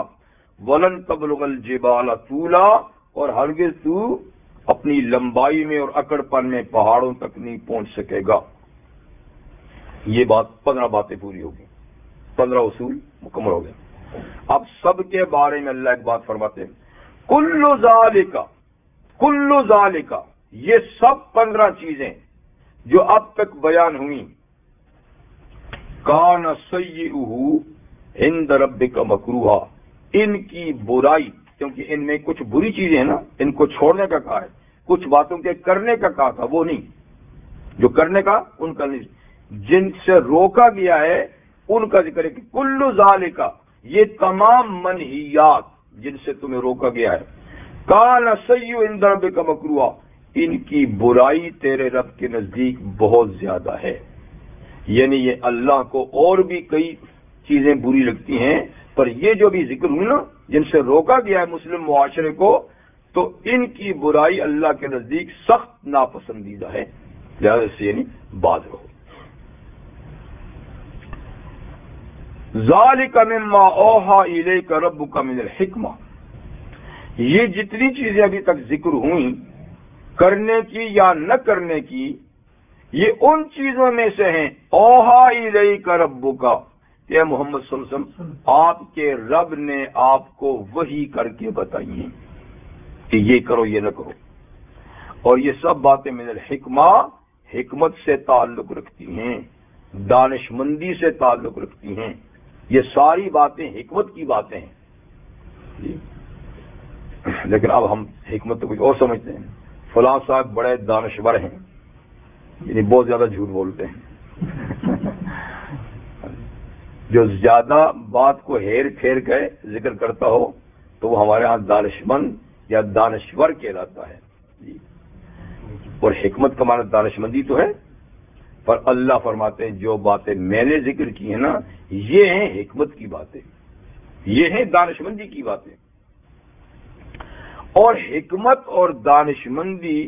ولن تبلغ الجبال طولا، اور ہرگز تو اپنی لمبائی میں اور اکڑ پن میں پہاڑوں تک نہیں پہنچ سکے گا۔ یہ بات 15 باتیں پوری ہوگی، 15 اصول مکمل ہو گئے۔ اب سب کے بارے میں اللہ ایک بات فرماتے ہیں، کل ذالک، یہ سب 15 چیزیں جو اب تک بیان ہوئی، کان سیئہ عند ربک مکروہا، ان کی برائی، کیونکہ ان میں کچھ بری چیزیں ہیں نا، ان کو چھوڑنے کا کہا ہے، کچھ باتوں کے کرنے کا کہا تھا، وہ نہیں، جو کرنے کا ان کا نہیں، جن سے روکا گیا ہے ان کا ذکر ہے کہ کل ذالک، یہ تمام منہیات جن سے تمہیں روکا گیا ہے، کان سیئہ عند ربک مکروہا، ان کی برائی تیرے رب کے نزدیک بہت زیادہ ہے۔ یعنی یہ اللہ کو اور بھی کئی چیزیں بری لگتی ہیں، پر یہ جو بھی ذکر ہوئی نا، جن سے روکا گیا ہے مسلم معاشرے کو، تو ان کی برائی اللہ کے نزدیک سخت ناپسندیدہ ہے، لہذا سے یعنی باز رہو۔ ذالک مما اوحی الیک ربک من الحکمہ، یہ جتنی چیزیں ابھی تک ذکر ہوئیں کرنے کی یا نہ کرنے کی، یہ ان چیزوں میں سے ہیں، اوحی الیک ربک، کہ محمد صلی اللہ علیہ وسلم آپ کے رب نے آپ کو وحی کر کے بتائی ہیں کہ یہ کرو یہ نہ کرو، اور یہ سب باتیں من الحکمہ، حکمت سے تعلق رکھتی ہیں، دانش مندی سے تعلق رکھتی ہیں، یہ ساری باتیں حکمت کی باتیں ہیں۔ لیکن اب ہم حکمت تو کچھ اور سمجھتے ہیں، فلاں صاحب بڑے دانشور ہیں، یعنی بہت زیادہ جھوٹ بولتے ہیں، جو زیادہ بات کو ہیر پھیر کے ذکر کرتا ہو تو وہ ہمارے ہاں دانشمند یا دانشور کہلاتا ہے، اور حکمت کا معنی دانشمندی تو ہے، پر اللہ فرماتے ہیں جو باتیں میں نے ذکر کی ہیں نا، یہ ہیں حکمت کی باتیں، یہ ہیں دانشمندی کی باتیں۔ اور حکمت اور دانشمندی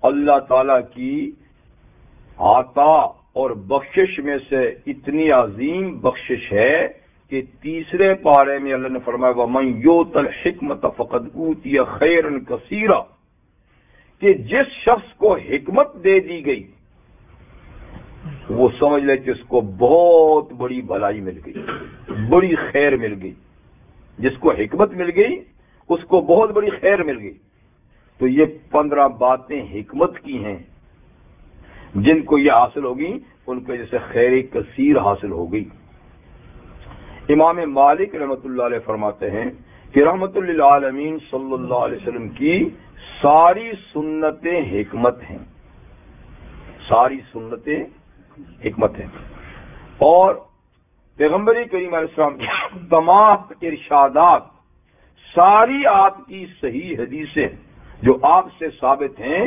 اللہ تعالی کی عطا اور بخشش میں سے اتنی عظیم بخشش ہے کہ تیسرے پارے میں اللہ نے فرمایا وَمَن يُؤْتَ الْحِكْمَةَ فَقَدْ أُوتِيَ خَيْرًا كَثِيرًا، کہ جس شخص کو حکمت دے دی گئی وہ سمجھ لے کہ اس کو بہت بڑی بھلائی مل گئی، بڑی خیر مل گئی۔ جس کو حکمت مل گئی اس کو بہت بڑی خیر مل گئی۔ تو یہ 15 باتیں حکمت کی ہیں، جن کو یہ حاصل ہوگی ان کو جیسے خیر کثیر حاصل ہو گئی۔ امام مالک رحمۃ اللہ علیہ فرماتے ہیں کہ رحمت للعالمین صلی اللہ علیہ وسلم کی ساری سنتیں حکمت ہیں، ساری سنتیں حکمت ہیں، اور پیغمبر کریم علیہ السلام کی تمام ارشادات، ساری آپ کی صحیح حدیثیں جو آپ سے ثابت ہیں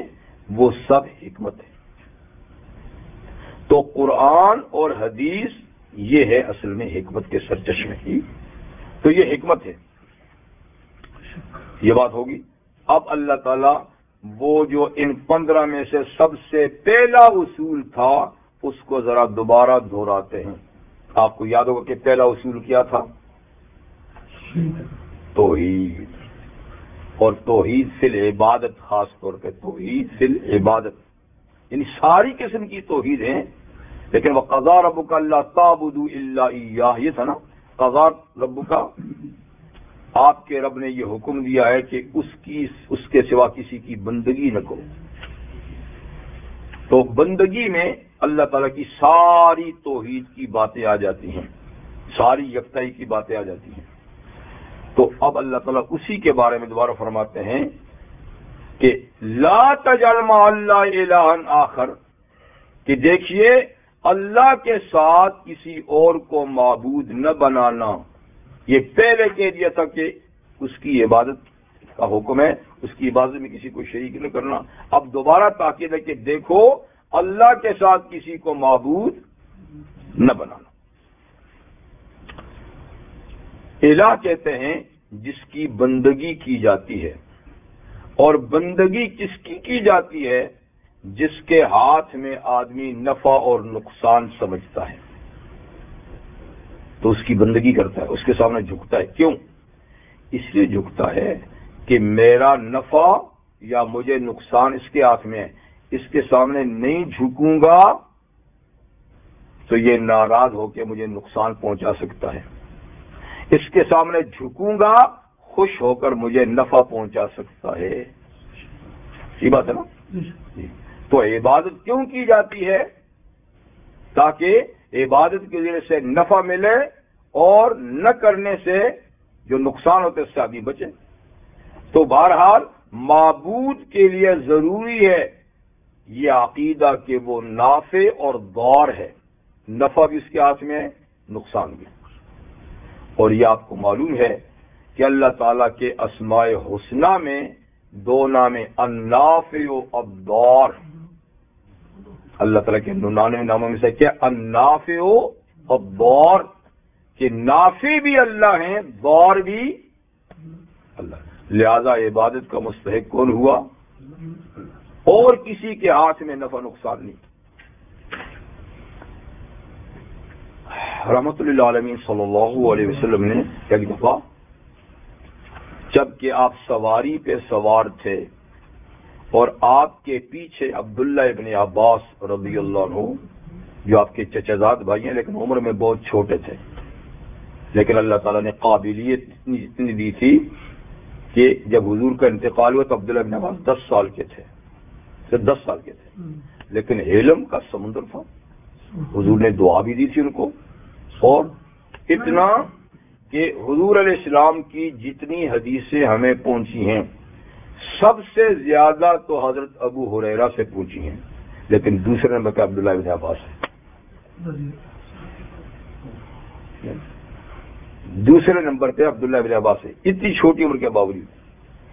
وہ سب حکمت ہیں۔ تو قرآن اور حدیث یہ ہے اصل میں حکمت کے سرچشمے کی، تو یہ حکمت ہے، یہ بات ہوگی۔ اب اللہ تعالیٰ وہ جو ان 15 میں سے سب سے پہلا اصول تھا اس کو ذرا دوبارہ دہراتے ہیں۔ آپ کو یاد ہوگا کہ پہلا اصول کیا تھا؟ توحید، اور توحید فی العبادت، خاص طور پہ توحید فی العبادت، یعنی ساری قسم کی توحید ہیں، لیکن وَقَضَىٰ رَبُّكَ أَلَّا تَعْبُدُوا إِلَّا إِيَّاهُ، یہ تھا نا، قضا رب کا، آپ کے رب نے یہ حکم دیا ہے کہ اس کے سوا کسی کی بندگی نہ کرو. تو بندگی میں اللہ تعالیٰ کی ساری توحید کی باتیں آ جاتی ہیں، ساری یکتائی کی باتیں آ جاتی ہیں. تو اب اللہ تعالیٰ اسی کے بارے میں دوبارہ فرماتے ہیں کہ لا تجعل مع اللہ الہا آخر، کہ دیکھیے اللہ کے ساتھ کسی اور کو معبود نہ بنانا. یہ پہلے کہہ دیا تھا کہ اس کی عبادت کا حکم ہے، اس کی عبادت میں کسی کو شریک نہ کرنا. اب دوبارہ تاکید ہے کہ دیکھو اللہ کے ساتھ کسی کو معبود نہ بنانا. الہ کہتے ہیں جس کی بندگی کی جاتی ہے، اور بندگی کس کی جاتی ہے؟ جس کے ہاتھ میں آدمی نفع اور نقصان سمجھتا ہے تو اس کی بندگی کرتا ہے، اس کے سامنے جھکتا ہے. کیوں؟ اس لیے جھکتا ہے کہ میرا نفع یا مجھے نقصان اس کے ہاتھ میں ہے، اس کے سامنے نہیں جھکوں گا تو یہ ناراض ہو کے مجھے نقصان پہنچا سکتا ہے، اس کے سامنے جھکوں گا خوش ہو کر مجھے نفع پہنچا سکتا ہے. یہ بات ہے نا؟ تو عبادت کیوں کی جاتی ہے؟ تاکہ عبادت کے ذریعے سے نفع ملے اور نہ کرنے سے جو نقصان ہوتے اس سے آدمی بچے. تو بہرحال معبود کے لیے ضروری ہے یہ عقیدہ کہ وہ نافع اور ضار ہے، نفع بھی اس کے ہاتھ میں ہے، نقصان بھی. اور یہ آپ کو معلوم ہے کہ اللہ تعالیٰ کے اسماء حسنہ میں دو نام النافع و الضار. اللہ تعالیٰ کے 99 ناموں میں سے کیا؟ النافع و الضار، کہ نافع بھی اللہ ہیں، ضار بھی اللہ. لہذا عبادت کا مستحق کون ہوا؟ اور کسی کے ہاتھ میں نفع نقصان نہیں. رحمت اللہ عالمین صلی اللہ علیہ وسلم نے ایک دفعہ جبکہ آپ سواری پہ سوار تھے اور آپ کے پیچھے عبداللہ ابن عباس رضی اللہ عنہ جو آپ کے چچا زاد بھائی ہیں لیکن عمر میں بہت چھوٹے تھے، لیکن اللہ تعالیٰ نے قابلیت اتنی دی تھی کہ جب حضور کا انتقال ہوا تو عبداللہ ابن عباس 10 سال کے تھے، صرف 10 سال کے تھے، لیکن علم کا سمندر تھا. حضور نے دعا بھی دی تھی ان کو، اور اتنا کہ حضور علیہ السلام کی جتنی حدیثیں ہمیں پہنچی ہیں سب سے زیادہ تو حضرت ابو ہریرہ سے پہنچی ہیں، لیکن دوسرے نمبر پہ عبداللہ ابن عباس ہے. دوسرے نمبر پہ عبداللہ ابن عباس ہے، اتنی چھوٹی عمر کے باوجود.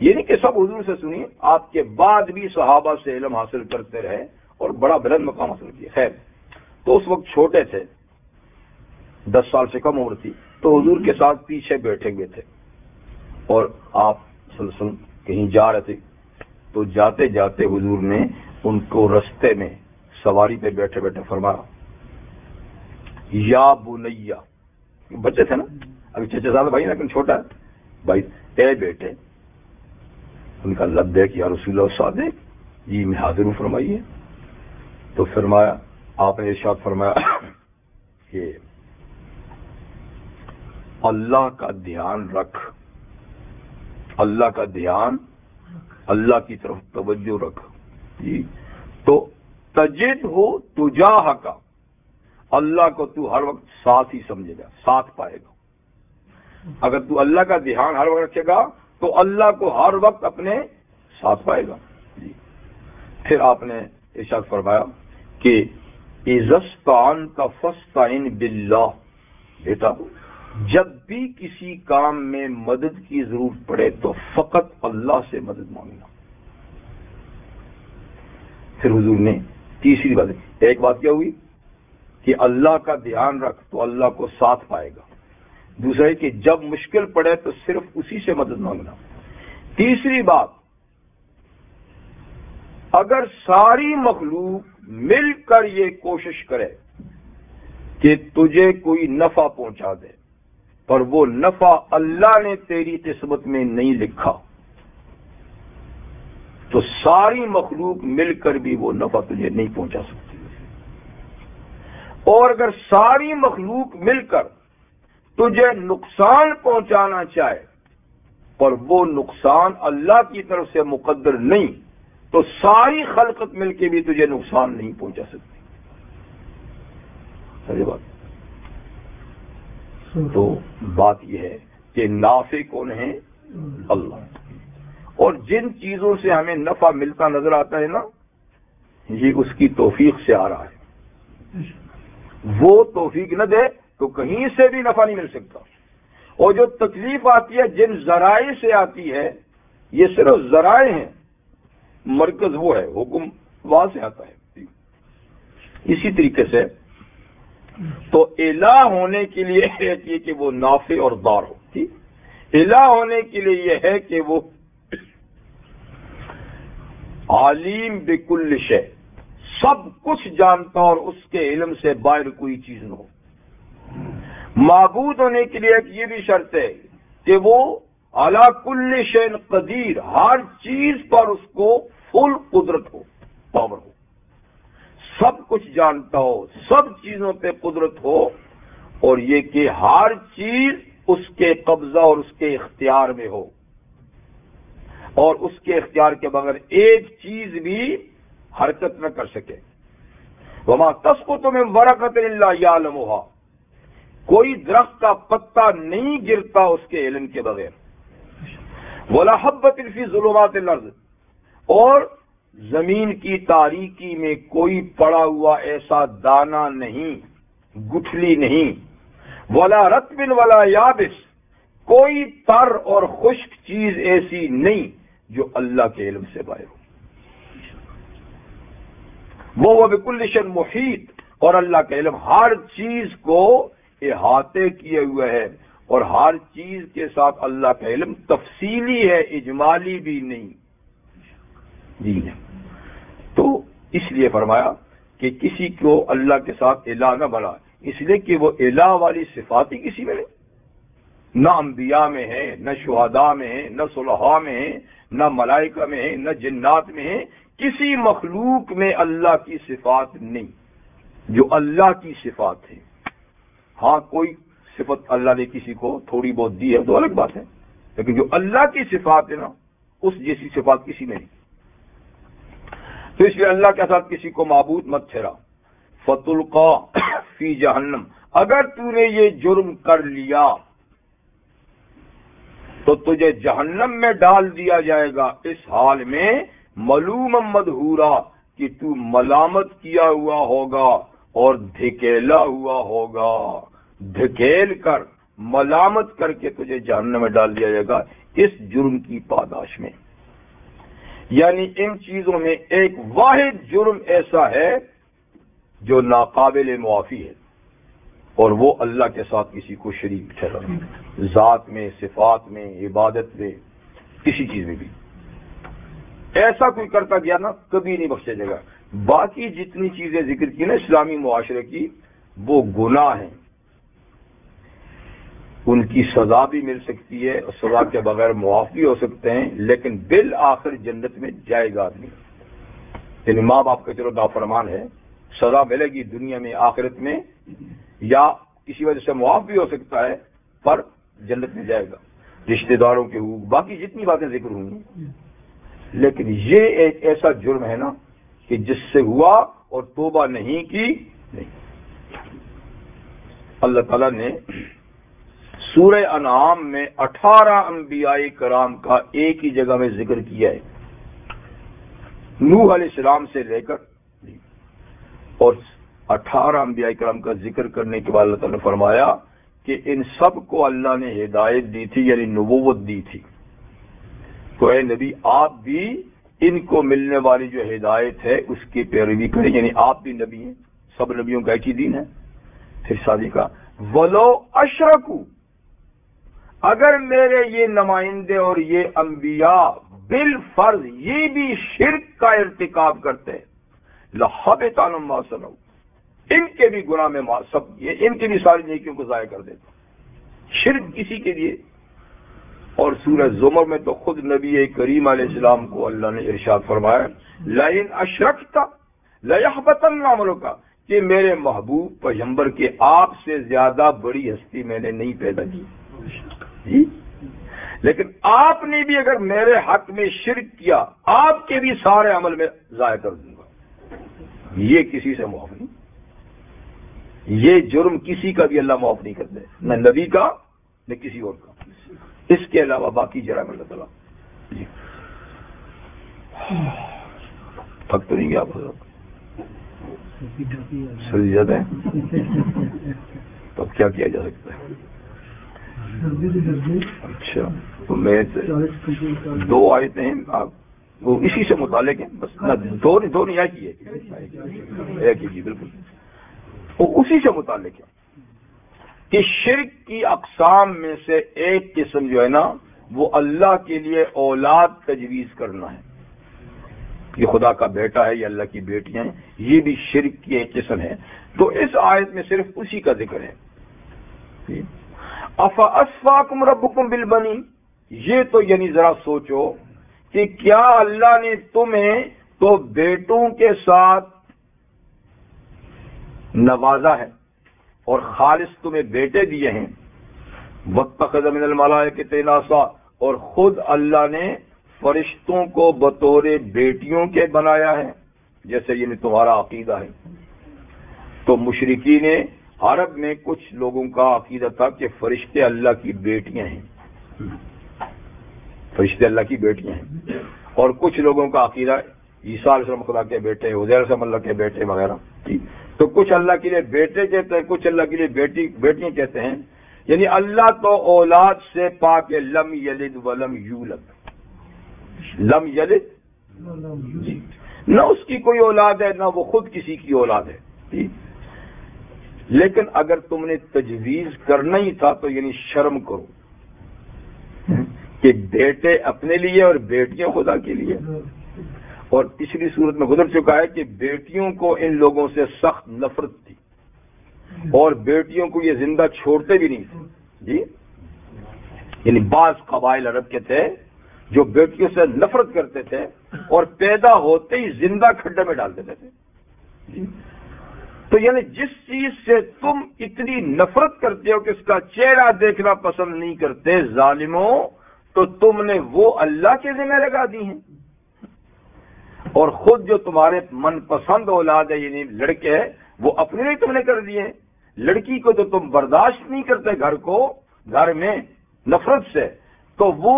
یہ نہیں کہ سب حضور سے سنیے، آپ کے بعد بھی صحابہ سے علم حاصل کرتے رہے اور بڑا بلند مقام حاصل کیا. خیر، تو اس وقت چھوٹے تھے، 10 سال سے کم عمر تھی، تو حضور کے ساتھ پیچھے بیٹھے ہوئے تھے اور آپ صلی اللہ علیہ وسلم کہیں جا رہے تھے. تو جاتے جاتے حضور نے ان کو رستے میں سواری پہ بیٹھے بیٹھے فرمایا یا بنیا. بچے تھے نا، ابھی چچا صاحب بھائی لیکن چھوٹا ہے بھائی، اے بیٹے. ان کا لبیک یا رسول اللہ صادق، جی میں حاضر ہوں فرمائیے. تو فرمایا، آپ نے ارشاد فرمایا کہ اللہ کا دھیان رکھ، اللہ کا دھیان، اللہ کی طرف توجہ رکھ. جی تو تجد ہو تجاہ کا، اللہ کو تو ہر وقت ساتھ ہی سمجھے گا، ساتھ پائے گا. اگر تو اللہ کا دھیان ہر وقت رکھے گا تو اللہ کو ہر وقت اپنے ساتھ پائے گا. جی پھر آپ نے ارشاد فرمایا کہ اذا استعنت فاستعن باللہ. بیٹا جب بھی کسی کام میں مدد کی ضرورت پڑے تو فقط اللہ سے مدد مانگنا. پھر حضور نے تیسری بات، ایک بات کیا ہوئی کہ اللہ کا دھیان رکھ تو اللہ کو ساتھ پائے گا. دوسرا ہے کہ جب مشکل پڑے تو صرف اسی سے مدد مانگنا. تیسری بات، اگر ساری مخلوق مل کر یہ کوشش کرے کہ تجھے کوئی نفع پہنچا دے پر وہ نفع اللہ نے تیری قسمت میں نہیں لکھا تو ساری مخلوق مل کر بھی وہ نفع تجھے نہیں پہنچا سکتی. اور اگر ساری مخلوق مل کر تجھے نقصان پہنچانا چاہے اور وہ نقصان اللہ کی طرف سے مقدر نہیں تو ساری خلقت مل کے بھی تجھے نقصان نہیں پہنچا سکتی. سمجھے بات؟ تو بات یہ ہے کہ نافع کون ہے؟ اللہ. اور جن چیزوں سے ہمیں نفع ملتا نظر آتا ہے نا، یہ اس کی توفیق سے آ رہا ہے. وہ توفیق نہ دے تو کہیں سے بھی نفع نہیں مل سکتا. اور جو تکلیف آتی ہے جن ذرائع سے آتی ہے، یہ صرف ذرائع ہیں، مرکز وہ ہے، حکم وہاں سے آتا ہے. اسی طریقے سے تو الہ ہونے کے لیے یہ کہ وہ نافع اور ضار ہو. الہ ہونے کے لیے یہ ہے کہ وہ عالم بکل شے، سب کچھ جانتا اور اس کے علم سے باہر کوئی چیز نہ ہو. معبود ہونے کے لیے یہ بھی شرط ہے کہ وہ علی کل شیء قدیر، ہر چیز پر اس کو فل قدرت ہو، پاور ہو، سب کچھ جانتا ہو، سب چیزوں پہ قدرت ہو، اور یہ کہ ہر چیز اس کے قبضہ اور اس کے اختیار میں ہو، اور اس کے اختیار کے بغیر ایک چیز بھی حرکت نہ کر سکے. وما تسقط من ورقۃ الا یعلمها، کوئی درخت کا پتا نہیں گرتا اس کے علم کے بغیر. ولا حبۃ فی ظلمات الارض، اور زمین کی تاریکی میں کوئی پڑا ہوا ایسا دانہ نہیں، گٹھلی نہیں. ولا رطب ولا یابس، کوئی تر اور خشک چیز ایسی نہیں جو اللہ کے علم سے باہر ہو. وہ بکل شیء محیط، اور اللہ کا علم ہر چیز کو احاطے کیے ہوئے ہے، اور ہر چیز کے ساتھ اللہ کا علم تفصیلی ہے، اجمالی بھی نہیں. جی تو اس لیے فرمایا کہ کسی کو اللہ کے ساتھ الہ نہ بنا، اس لیے کہ وہ الہ والی صفات ہی کسی میں نہیں. نہ انبیاء میں ہے، نہ شہداء میں ہے، نہ صلحاء میں ہے، نہ ملائکہ میں ہے، نہ جنات میں ہے. کسی مخلوق میں اللہ کی صفات نہیں جو اللہ کی صفات ہے. ہاں کوئی صفت اللہ نے کسی کو تھوڑی بہت دی ہے تو الگ بات ہے، لیکن جو اللہ کی صفات ہے نا، اس جیسی صفات کسی میں نہیں. تو اس لیے اللہ کے ساتھ کسی کو معبود مت ٹھہرا. فتلقا فی جہنم، اگر تو نے یہ جرم کر لیا تو تجھے جہنم میں ڈال دیا جائے گا، اس حال میں ملوما مدحورا، کہ تو ملامت کیا ہوا ہوگا اور دھکیلا ہوا ہوگا. دھکیل کر ملامت کر کے تجھے جہنم میں ڈال دیا جائے گا اس جرم کی پاداش میں. یعنی ان چیزوں میں ایک واحد جرم ایسا ہے جو ناقابل معافی ہے، اور وہ اللہ کے ساتھ کسی کو شریک ٹھہرانا، ذات میں، صفات میں، عبادت میں، کسی چیز میں بھی. ایسا کوئی کرتا گیا نا کبھی نہیں بخشا جائے گا. باقی جتنی چیزیں ذکر کی نا اسلامی معاشرے کی، وہ گناہ ہیں، ان کی سزا بھی مل سکتی ہے اور سزا کے بغیر معاف بھی ہو سکتے ہیں، لیکن بالآخر جنت میں جائے گا آدمی. یعنی ماں باپ کا چلو نافرمان ہے، سزا ملے گی دنیا میں، آخرت میں، یا کسی وجہ سے معاف بھی ہو سکتا ہے پر جنت میں جائے گا. رشتہ داروں کے حقوق، باقی جتنی باتیں ذکر ہوئی ہیں. لیکن یہ ایک ایسا جرم ہے نا کہ جس سے ہوا اور توبہ نہیں کی نہیں. اللہ تعالیٰ نے سورہ انعام میں 18 انبیاء کرام کا ایک ہی جگہ میں ذکر کیا ہے، نوح علیہ السلام سے لے کر، اور 18 انبیاء کرام کا ذکر کرنے کے بعد اللہ تعالیٰ نے فرمایا کہ ان سب کو اللہ نے ہدایت دی تھی، یعنی نبوت دی تھی. تو اے نبی آپ بھی ان کو ملنے والی جو ہدایت ہے اس کی پیروی کریں، یعنی آپ بھی نبی ہیں، سب نبیوں کا ایک ہی دین ہے. پھر شادی کا ولو اشرکو، اگر میرے یہ نمائندے اور یہ انبیاء بالفرض یہ بھی شرک کا ارتکاب کرتے لحبط عنہم ما صنعوا، ان کے بھی گناہ میں سب یہ ان کی بھی ساری نیکیوں کو ضائع کر دیتا. شرک کسی کے لیے. اور سورہ زمر میں تو خود نبی کریم علیہ السلام کو اللہ نے ارشاد فرمایا لئن اشرکت لیحبطن عملک، کہ میرے محبوب پیغمبر کے آپ سے زیادہ بڑی ہستی میں نے نہیں پیدا کی جی، لیکن آپ نے بھی اگر میرے حق میں شرک کیا آپ کے بھی سارے عمل میں ضائع کر دوں گا۔ یہ کسی سے معاف نہیں، یہ جرم کسی کا بھی اللہ معاف نہیں کرتے، نہ نبی کا نہ کسی اور کا، اس کے علاوہ باقی جرائم اللہ تعالیٰ جی۔ تھک تو نہیں گیا آپ سردی زیادہ ہے تو اب کیا کیا جا سکتا ہے؟ اچھا تو میں دو آیتیں ہیں وہ اسی سے متعلق ہیں، بس نہ دو نہیں ایک ہی ہے، ایک ہی جی بالکل وہ اسی سے متعلق ہے کہ شرک کی اقسام میں سے ایک قسم جو ہے نا وہ اللہ کے لیے اولاد تجویز کرنا ہے، یہ خدا کا بیٹا ہے، یہ اللہ کی بیٹیاں ہیں، یہ بھی شرک کی ایک قسم ہے۔ تو اس آیت میں صرف اسی کا ذکر ہے۔ افاسفاکم ربکم بالبنین، یہ تو یعنی ذرا سوچو کہ کیا اللہ نے تمہیں تو بیٹوں کے ساتھ نوازا ہے اور خالص تمہیں بیٹے دیے ہیں، واتخذ من الملائکۃ اناسا، اور خود اللہ نے فرشتوں کو بطور بیٹیوں کے بنایا ہے، جیسے یعنی تمہارا عقیدہ ہے۔ تو مشرکین عرب میں کچھ لوگوں کا عقیدہ تھا کہ فرشتے اللہ کی بیٹیاں ہیں، فرشتے اللہ کی بیٹیاں ہیں، اور کچھ لوگوں کا عقیدہ عیسیٰ علیہ السلام خدا کے بیٹے، عزیر علیہ السلام اللہ کے بیٹے وغیرہ۔ تو کچھ اللہ کے لیے بیٹے کہتے ہیں، کچھ اللہ کے لیے بیٹیاں کہتے ہیں، یعنی اللہ تو اولاد سے پاک ہے، لم یلد ولم یولد، لم یلد نہ اس کی کوئی اولاد ہے نہ وہ خود کسی کی اولاد ہے۔ لیکن اگر تم نے تجویز کرنا ہی تھا تو یعنی شرم کرو کہ بیٹے اپنے لیے اور بیٹیاں خدا کے لیے، اور پچھلی صورت میں گزر چکا ہے کہ بیٹیوں کو ان لوگوں سے سخت نفرت تھی اور بیٹیوں کو یہ زندہ چھوڑتے بھی نہیں تھے جی، یعنی بعض قبائل عرب کے تھے جو بیٹیوں سے نفرت کرتے تھے اور پیدا ہوتے ہی زندہ کھڈے میں ڈال دیتے تھے۔ تو یعنی جس چیز سے تم اتنی نفرت کرتے ہو کہ اس کا چہرہ دیکھنا پسند نہیں کرتے ظالموں، تو تم نے وہ اللہ کے ذمہ لگا دی ہیں، اور خود جو تمہارے من پسند اولاد ہے یعنی لڑکے ہیں وہ اپنے لیے تم نے کر دیے ہیں۔ لڑکی کو تو تم برداشت نہیں کرتے گھر میں نفرت سے، تو وہ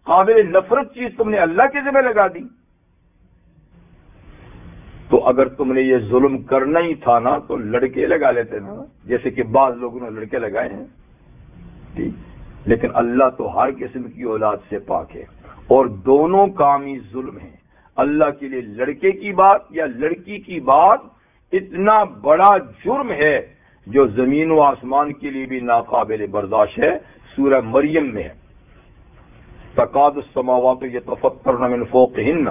قابل نفرت چیز تم نے اللہ کے ذمہ لگا دی۔ تو اگر تم نے یہ ظلم کرنا ہی تھا نا تو لڑکے لگا لیتے نا، جیسے کہ بعض لوگوں نے لڑکے لگائے ہیں، لیکن اللہ تو ہر قسم کی اولاد سے پاک ہے، اور دونوں کام ہی ظلم ہیں۔ اللہ کے لیے لڑکے کی بات یا لڑکی کی بات اتنا بڑا جرم ہے جو زمین و آسمان کے لیے بھی ناقابل برداشت ہے۔ سورہ مریم میں ہے، تکاد السماوات یتفطرن من فوقہن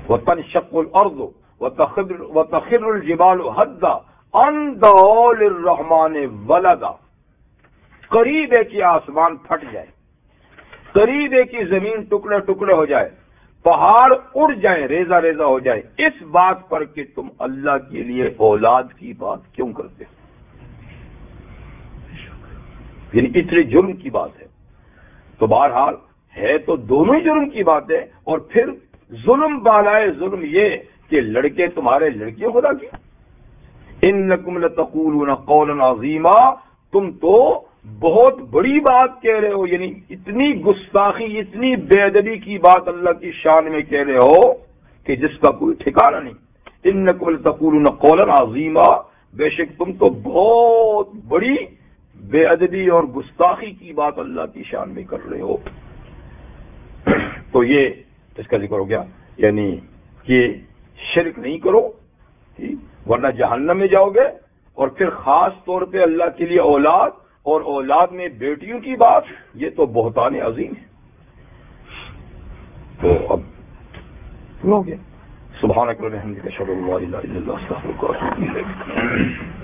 وتنشق الارض وتخر الجبال هدا ان دعوا للرحمن ولدا، قریب ہے کہ آسمان پھٹ جائے، قریب ہے کہ زمین ٹکڑے ٹکڑے ہو جائے، پہاڑ اڑ جائیں، ریزہ ریزہ ہو جائے، اس بات پر کہ تم اللہ کے لیے اولاد کی بات کیوں کرتے ہو؟ یعنی اتنے جرم کی بات ہے۔ تو بہرحال ہے تو دونوں ہی جرم کی بات ہے، اور پھر ظلم بالائے ظلم یہ کہ لڑکے تمہارے لڑکیوں خدا کی۔ انکم لتقولون قولا عظیما، تم تو بہت بڑی بات کہہ رہے ہو، یعنی اتنی گستاخی اتنی بے ادبی کی بات اللہ کی شان میں کہہ رہے ہو کہ جس کا کوئی ٹھکانہ نہیں۔ انکم لتقولون قولا عظیما، بے شک تم تو بہت بڑی بے ادبی اور گستاخی کی بات اللہ کی شان میں کر رہے ہو۔ تو یہ اس کا ذکر ہو گیا، یعنی کہ شرک نہیں کرو ورنہ جہنم میں جاؤ گے، اور پھر خاص طور پہ اللہ کے لیے اولاد اور اولاد میں بیٹیوں کی بات، یہ تو بہتان عظیم ہے۔ تو اب ہو گیا۔ سبحانک اللہم وبحمدک اشہد ان لا الہ الا انت استغفرک واتوب الیک۔